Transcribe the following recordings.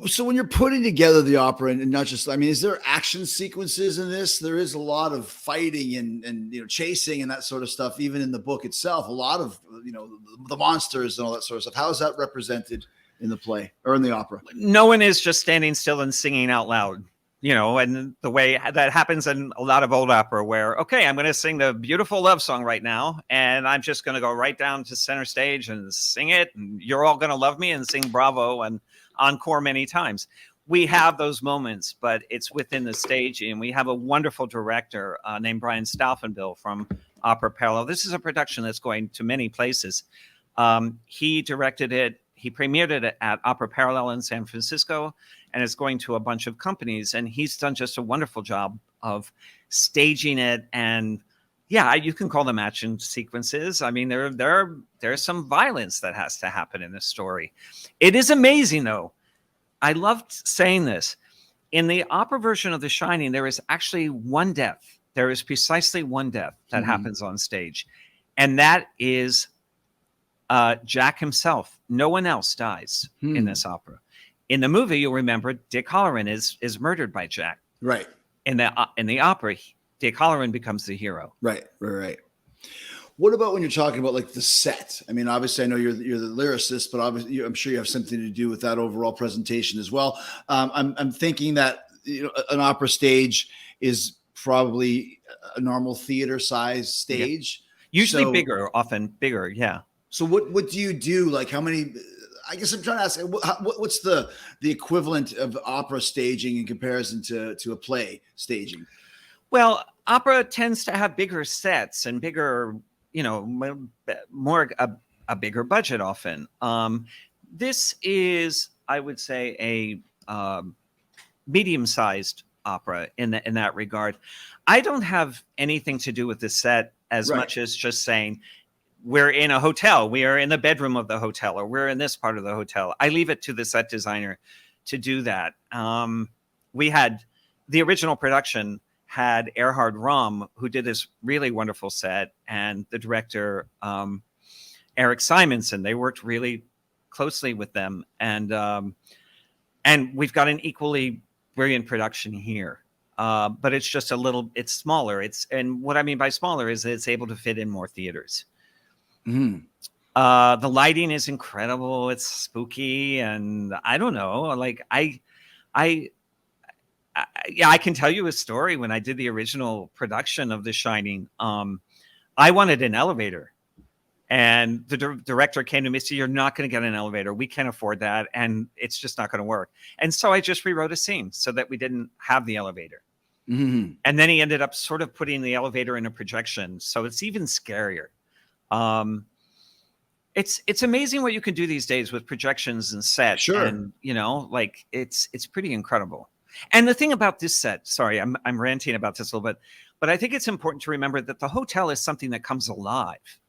So when you're putting together the opera, and not just, I mean, is there action sequences in this? There is a lot of fighting and chasing and that sort of stuff. Even in the book itself, a lot of the monsters and all that sort of stuff. How is that represented in the play or in the opera? No one is just standing still and singing out loud, and the way that happens in a lot of old opera where, okay, I'm going to sing the beautiful love song right now, and I'm just going to go right down to center stage and sing it, and you're all going to love me and sing bravo and encore many times. We have those moments, but it's within the stage, and we have a wonderful director named Brian Staufenbiel from Opera Parallel. This is a production that's going to many places. He directed it. He premiered it at Opera Parallel in San Francisco, and it's going to a bunch of companies. And he's done just a wonderful job of staging it. And yeah, you can call them action sequences. I mean, there's some violence that has to happen in this story. It is amazing, though. I loved saying this. In the opera version of The Shining, there is actually one death. There is precisely one death that happens on stage. And that is Jack himself. No one else dies in this opera. In the movie, you'll remember Dick Halloran is murdered by Jack. Right. In the opera, Dick Halloran becomes the hero. Right. What about when you're talking about like the set? I mean, obviously, I know you're the lyricist, but obviously, I'm sure you have something to do with that overall presentation as well. I'm thinking that an opera stage is probably a normal theater size stage. Yeah. Usually bigger, often bigger. Yeah. So what do you do? Like how many? I guess I'm trying to ask, what's the equivalent of opera staging in comparison to a play staging? Well, opera tends to have bigger sets and bigger, more a bigger budget often. This is, I would say, a medium-sized opera in that regard. I don't have anything to do with the set as much as just saying, we're in a hotel, we are in the bedroom of the hotel, or we're in this part of the hotel. I leave it to the set designer to do that. We had the original production had Erhard Romm, who did this really wonderful set, and the director, Eric Simonson. They worked really closely with them. And we've got an equally brilliant production here. But it's just it's smaller. And what I mean by smaller is it's able to fit in more theaters. The lighting is incredible. It's spooky, and I don't know. Like I can tell you a story. When I did the original production of The Shining, I wanted an elevator, and the director came to me and said, "You're not going to get an elevator. We can't afford that, and it's just not going to work." And so I just rewrote a scene so that we didn't have the elevator. And then he ended up sort of putting the elevator in a projection, so it's even scarier. It's amazing what you can do these days with projections and sets. Sure. And it's pretty incredible. And the thing about this set, sorry, I'm ranting about this a little bit, but I think it's important to remember that the hotel is something that comes alive.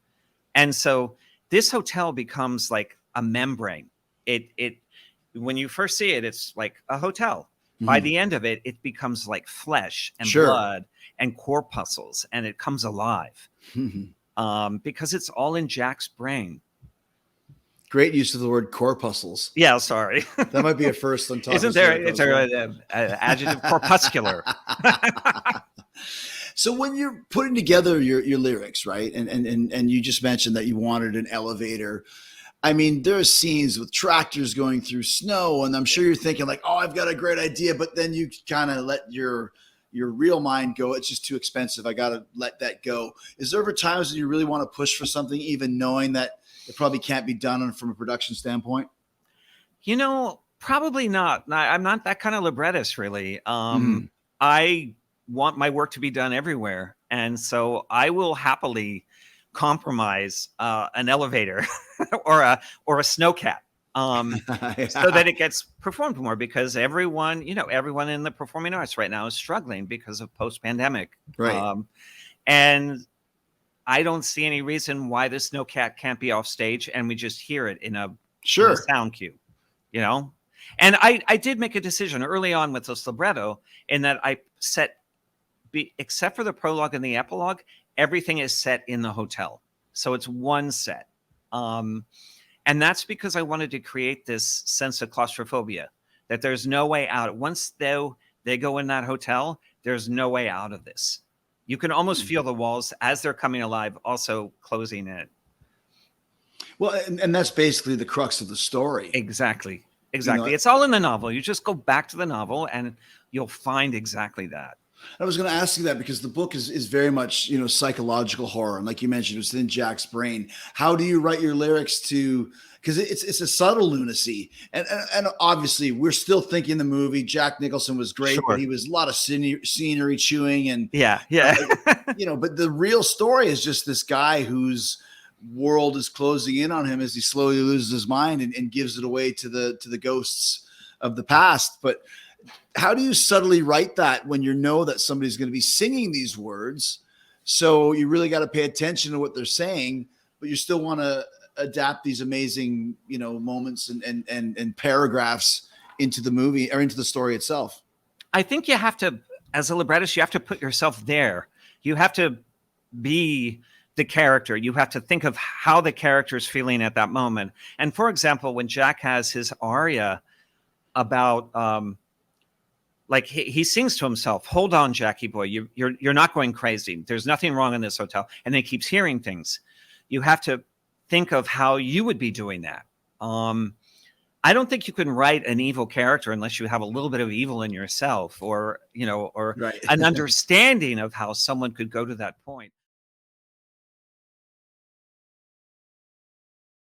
And so this hotel becomes like a membrane. It when you first see it, it's like a hotel. By the end of it, it becomes like flesh and blood and corpuscles, and it comes alive. Because it's all in Jack's brain. Great use of the word corpuscles. Yeah, sorry. That might be a first on top. Isn't there? It's an adjective, corpuscular. So when you're putting together your lyrics, right, and you just mentioned that you wanted an elevator. I mean, there are scenes with tractors going through snow, and I'm sure you're thinking like, "Oh, I've got a great idea," but then you kind of let your real mind go. It's just too expensive. I got to let that go. Is there ever times when you really want to push for something, even knowing that it probably can't be done from a production standpoint? Probably not. I'm not that kind of librettist, really. I want my work to be done everywhere. And so I will happily compromise an elevator or a snowcat. So that it gets performed more, because everyone in the performing arts right now is struggling because of post-pandemic. Right. And I don't see any reason why the snowcat can't be off stage and we just hear it in a sound cue, And I did make a decision early on with this libretto in that I set, except for the prologue and the epilogue, everything is set in the hotel. So it's one set. And that's because I wanted to create this sense of claustrophobia that there's no way out. Once they go in that hotel, there's no way out of this. You can almost feel the walls as they're coming alive also closing in. Well, and that's basically the crux of the story. Exactly. You know, It's all in the novel. You just go back to the novel and you'll find exactly that. I was going to ask you that because the book is very much, you know, psychological horror. And like you mentioned, it was in Jack's brain. How do you write your lyrics to, because it's a subtle lunacy. And obviously we're still thinking the movie, Jack Nicholson was great, Sure. but he was a lot of scenery chewing and, Yeah. you know, but the real story is just this guy whose world is closing in on him as he slowly loses his mind and gives it away to the ghosts of the past. But how do you subtly write that when you know that somebody's going to be singing these words? So you really got to pay attention to what they're saying, but you still want to adapt these amazing, you know, moments and paragraphs into the movie or into the story itself. I think you have to, as a librettist, you have to put yourself there. You have to be the character. You have to think of how the character is feeling at that moment. And for example, when Jack has his aria about, like he sings to himself, "Hold on, Jackie boy, you're not going crazy. There's nothing wrong in this hotel." And then he keeps hearing things. You have to think of how you would be doing that. I don't think you can write an evil character unless you have a little bit of evil in yourself, or, you know, or Right. an understanding of how someone could go to that point.